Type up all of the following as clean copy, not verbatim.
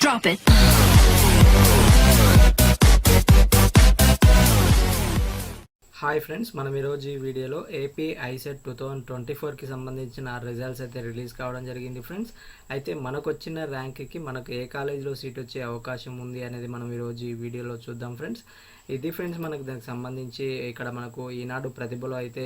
Drop it. Hi friends, మనం ఈరోజు ఈ వీడియోలో ఏపీ ఐసెట్ 2024కి సంబంధించిన రిజల్ట్స్ అయితే రిలీజ్ కావడం జరిగింది ఫ్రెండ్స్. అయితే మనకు వచ్చిన ర్యాంక్కి మనకు ఏ కాలేజీలో సీట్ వచ్చే అవకాశం ఉంది అనేది మనం ఈరోజు ఈ వీడియోలో చూద్దాం ఫ్రెండ్స్. ఇది ఫ్రెండ్స్ మనకు దానికి సంబంధించి ఇక్కడ మనకు ఈనాడు ప్రతిభలో అయితే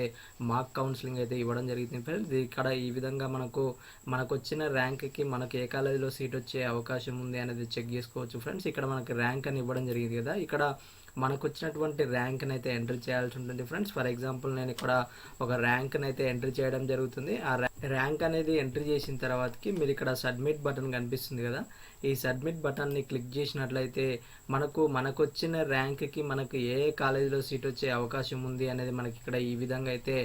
మార్క్ కౌన్సిలింగ్ అయితే ఇవ్వడం జరిగింది ఫ్రెండ్స్. ఇక్కడ ఈ విధంగా మనకు వచ్చిన ర్యాంక్కి మనకు ఏ కాలేజీలో సీట్ వచ్చే అవకాశం ఉంది అనేది చెక్ చేసుకోవచ్చు ఫ్రెండ్స్. ఇక్కడ మనకు ర్యాంక్ అని ఇవ్వడం జరిగింది కదా, ఇక్కడ మనకు వచ్చినటువంటి ర్యాంక్ని అయితే ఎంటర్ చేయాల్సి ఉంటుంది ఫ్రెండ్స్. ఫర్ ఎగ్జాంపుల్ నేను ఇక్కడ ఒక ర్యాంక్ని అయితే ఎంటర్ చేయడం జరుగుతుంది. ఆ ర్యాంక్ అనేది ఎంటర్ చేసిన తర్వాతకి మీరు ఇక్కడ సబ్మిట్ బటన్ కనిపిస్తుంది కదా, ఈ సబ్మిట్ బటన్ని క్లిక్ చేసినట్లయితే మనకు వచ్చిన ర్యాంక్కి మనకు ఏ కాలేజీలో సీట్ వచ్చే అవకాశం ఉంది అనేది మనకి ఇక్కడ ఈ విధంగా అయితే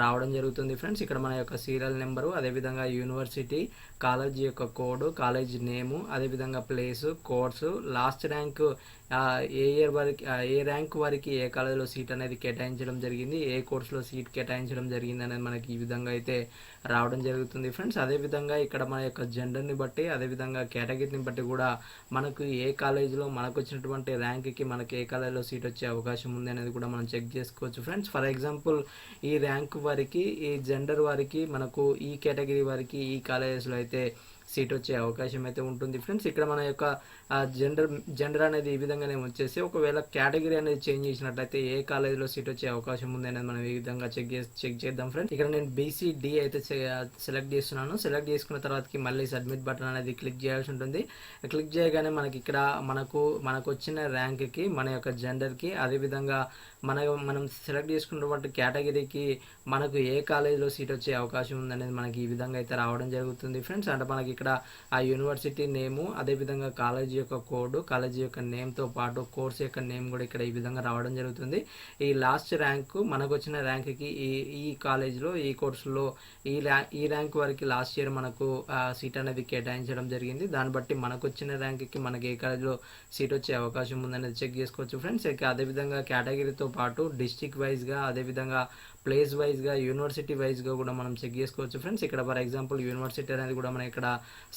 రావడం జరుగుతుంది ఫ్రెండ్స్. ఇక్కడ మన యొక్క సీరియల్ నెంబరు, అదేవిధంగా యూనివర్సిటీ, కాలేజ్ యొక్క కోడ్, కాలేజ్ నేము, అదేవిధంగా ప్లేసు, కోర్సు, లాస్ట్ ర్యాంక్ ఏ ఇయర్ వరకు ఏ ర్యాంక్ వరకు ఏ కాలేజీలో సీట్ అనేది కేటాయించడం జరిగింది, ఏ కోర్సులో సీట్ కేటాయించడం జరిగింది అనేది మనకి ఈ విధంగా అయితే రావడం జరుగుతుంది ఫ్రెండ్స్. అదేవిధంగా ఇక్కడ మన యొక్క జెండర్ని బట్టి, అదేవిధంగా కేటగిరీని బట్టి కూడా మనకు ఏ కాలేజీలో మనకు వచ్చినటువంటి ర్యాంక్కి మనకి ఏ కాలేజీలో సీట్ వచ్చే అవకాశం ఉంది అనేది కూడా మనం చెక్ చేసుకోవచ్చు ఫ్రెండ్స్. ఫర్ ఎగ్జాంపుల్ ఈ ర్యాంక్ వారికి, ఈ జెండర్ వారికి, మనకు ఈ కేటగిరీ వారికి ఈ కాలేజెస్లో అయితే సీట్ వచ్చే అవకాశం అయితే ఉంటుంది ఫ్రెండ్స్. ఇక్కడ మన యొక్క జెండర్ అనేది ఈ విధంగానే వచ్చేసి, ఒకవేళ కేటగిరీ అనేది చేంజ్ చేసినట్లయితే ఏ కాలేజీలో సీట్ వచ్చే అవకాశం ఉంది అనేది మనం ఈ విధంగా చెక్ చేద్దాం ఫ్రెండ్స్. ఇక్కడ నేను BCD అయితే సెలెక్ట్ చేస్తున్నాను. సెలెక్ట్ చేసుకున్న తర్వాతకి మళ్ళీ సబ్మిట్ బటన్ అనేది క్లిక్ చేయాల్సి ఉంటుంది. క్లిక్ చేయగానే మనకి ఇక్కడ మనకు వచ్చిన ర్యాంక్కి, మన యొక్క జెండర్కి, అదేవిధంగా మనం సెలెక్ట్ చేసుకున్నటువంటి కేటగిరీకి మనకు ఏ కాలేజీలో సీట్ వచ్చే అవకాశం ఉందనేది మనకి ఈ విధంగా అయితే రావడం జరుగుతుంది ఫ్రెండ్స్. అంటే మనకి ఇక్కడ ఆ యూనివర్సిటీ నేము, అదేవిధంగా కాలేజీ యొక్క కోడ్, కాలేజీ యొక్క నేమ్తో పాటు కోర్స్ యొక్క నేమ్ కూడా ఇక్కడ ఈ విధంగా రావడం జరుగుతుంది. ఈ లాస్ట్ ర్యాంకు మనకు వచ్చిన ర్యాంక్కి ఈ కాలేజీలో, ఈ కోర్సులో ఈ ర్యాంక్ వరకు లాస్ట్ ఇయర్ మనకు సీట్ అనేది కేటాయించడం జరిగింది. దాన్ని బట్టి మనకు వచ్చిన ర్యాంక్కి మనకి ఏ కాలేజీలో సీట్ వచ్చే అవకాశం ఉందనేది చెక్ చేసుకోవచ్చు ఫ్రెండ్స్. అదేవిధంగా కేటగిరీతో పాటు డిస్ట్రిక్ట్ వైజ్గా, అదేవిధంగా ప్లేస్ వైజ్గా, యూనివర్సిటీ వైజ్గా కూడా మనం చెక్ చేసుకోవచ్చు ఫ్రెండ్స్. ఇక్కడ ఫర్ ఎగ్జాంపుల్ యూనివర్సిటీ అనేది కూడా మనం ఇక్కడ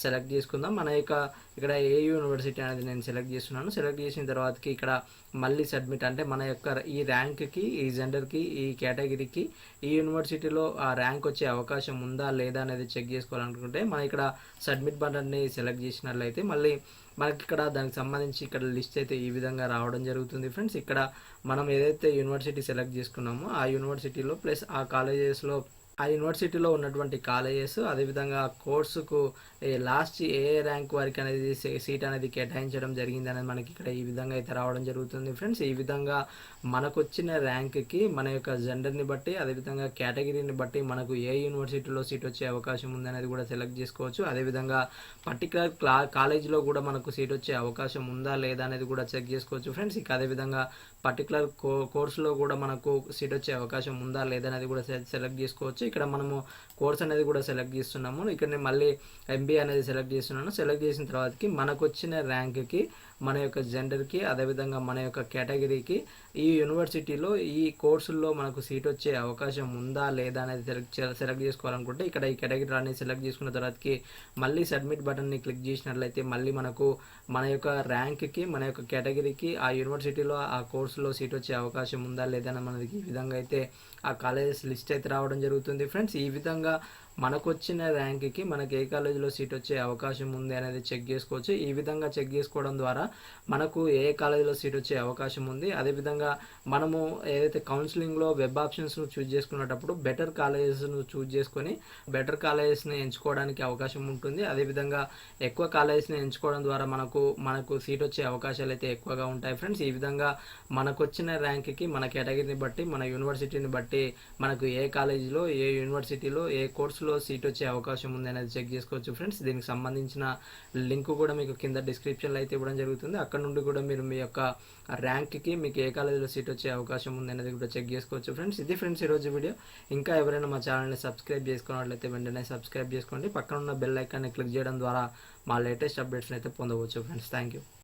సెలెక్ట్ చేసుకుందాం. మన యొక్క ఇక్కడ ఏ యూనివర్సిటీ అనేది నేను సెలెక్ట్ చేస్తున్నాను. సెలెక్ట్ చేసిన తర్వాతకి ఇక్కడ మళ్ళీ సబ్మిట్, అంటే మన యొక్క ఈ ర్యాంక్కి, ఈ జెండర్కి, ఈ కేటగిరీకి ఈ యూనివర్సిటీలో ఆ ర్యాంక్ వచ్చే అవకాశం ఉందా లేదా అనేది చెక్ చేసుకోవాలనుకుంటే మనం ఇక్కడ సబ్మిట్ బటన్ని సెలెక్ట్ చేసినట్లయితే మళ్ళీ మనకి ఇక్కడ దానికి సంబంధించి ఇక్కడ లిస్ట్ అయితే ఈ విధంగా రావడం జరుగుతుంది ఫ్రెండ్స్. ఇక్కడ మనం ఏదైతే యూనివర్సిటీ సెలెక్ట్ చేసుకున్నామో ఆ యూనివర్సిటీలో ప్లస్ ఆ కాలేజెస్లో, ఆ యూనివర్సిటీలో ఉన్నటువంటి కాలేజెస్, అదేవిధంగా కోర్సుకు లాస్ట్ ఏ ర్యాంక్ వరకు అనేది సీట్ అనేది కేటాయించడం జరిగింది అనేది మనకి ఇక్కడ ఈ విధంగా అయితే రావడం జరుగుతుంది ఫ్రెండ్స్. ఈ విధంగా మనకు వచ్చిన ర్యాంక్కి మన యొక్క జెండర్ని బట్టి, అదేవిధంగా కేటగిరీని బట్టి మనకు ఏ యూనివర్సిటీలో సీట్ వచ్చే అవకాశం ఉంది అనేది కూడా సెలెక్ట్ చేసుకోవచ్చు. అదేవిధంగా పర్టికులర్ కాలేజీలో కూడా మనకు సీట్ వచ్చే అవకాశం ఉందా లేదా అనేది కూడా చెక్ చేసుకోవచ్చు ఫ్రెండ్స్. ఇక అదేవిధంగా పర్టికులర్ కోర్సులో కూడా మనకు సీట్ వచ్చే అవకాశం ఉందా లేదా అనేది కూడా సెలెక్ట్ చేసుకోవచ్చు. ఇక్కడ మనము కోర్స్ అనేది కూడా సెలెక్ట్ చేస్తున్నాము. ఇక్కడ నేను మళ్ళీ MBA అనేది సెలెక్ట్ చేస్తున్నాను. సెలెక్ట్ చేసిన తర్వాతకి మనకు వచ్చిన ర్యాంక్కి, మన యొక్క జెండర్కి, అదేవిధంగా మన యొక్క కేటగిరీకి ఈ యూనివర్సిటీలో ఈ కోర్సుల్లో మనకు సీట్ వచ్చే అవకాశం ఉందా లేదా అనేది సెలెక్ట్ చేసుకోవాలనుకుంటే ఇక్కడ ఈ కేటగిరీ అనేది సెలెక్ట్ చేసుకున్న తర్వాతకి మళ్ళీ సబ్మిట్ బటన్ని క్లిక్ చేసినట్లయితే మళ్ళీ మనకు మన యొక్క ర్యాంక్కి, మన యొక్క కేటగిరీకి ఆ యూనివర్సిటీలో ఆ కోర్సులో సీట్ వచ్చే అవకాశం ఉందా లేదా అని మనకి ఈ విధంగా అయితే ఆ కాలేజెస్ లిస్ట్ అయితే రావడం జరుగుతుంది ఫ్రెండ్స్. ఈ విధంగా మనకు వచ్చిన ర్యాంక్కి మనకి ఏ కాలేజీలో సీట్ వచ్చే అవకాశం ఉంది అనేది చెక్ చేసుకోవచ్చు. ఈ విధంగా చెక్ చేసుకోవడం ద్వారా మనకు ఏ కాలేజీలో సీట్ వచ్చే అవకాశం ఉంది, అదేవిధంగా మనము ఏదైతే కౌన్సిలింగ్లో వెబ్ ఆప్షన్స్ను చూజ్ చేసుకునేటప్పుడు బెటర్ కాలేజెస్ను చూజ్ చేసుకొని బెటర్ కాలేజెస్ని ఎంచుకోవడానికి అవకాశం ఉంటుంది. అదేవిధంగా ఎక్కువ కాలేజెస్ని ఎంచుకోవడం ద్వారా మనకు సీట్ వచ్చే అవకాశాలు అయితే ఎక్కువగా ఉంటాయి ఫ్రెండ్స్. ఈ విధంగా మనకు వచ్చిన ర్యాంక్కి, మన కేటగిరీని బట్టి, మన యూనివర్సిటీని బట్టి మనకు ఏ కాలేజీలో, ఏ యూనివర్సిటీలో, ఏ కోర్సులో సీట్ వచ్చే అవకాశం ఉంది అనేది చెక్ చేసుకోవచ్చు ఫ్రెండ్స్. దీనికి సంబంధించిన లింక్ కూడా మీకు కింద డిస్క్రిప్షన్లో అయితే ఇవ్వడం జరుగుతుంది. అక్కడ నుండి కూడా మీరు మీ యొక్క ర్యాంక్కి మీకు ఏ కాలేజీలో సీట్ వచ్చే అవకాశం ఉంది అనేది కూడా చెక్ చేసుకోవచ్చు ఫ్రెండ్స్. ఇది ఫ్రెండ్స్ ఈరోజు వీడియో. ఇంకా ఎవరైనా మా ఛానల్ని సబ్స్క్రైబ్ చేసుకున్నట్లయితే వెంటనే సబ్స్క్రైబ్ చేసుకోండి. పక్కన ఉన్న బెల్ ఐకాన్ని క్లిక్ చేయడం ద్వారా మా లేటెస్ట్ అప్డేట్స్ని అయితే పొందవచ్చు ఫ్రెండ్స్. Thank you.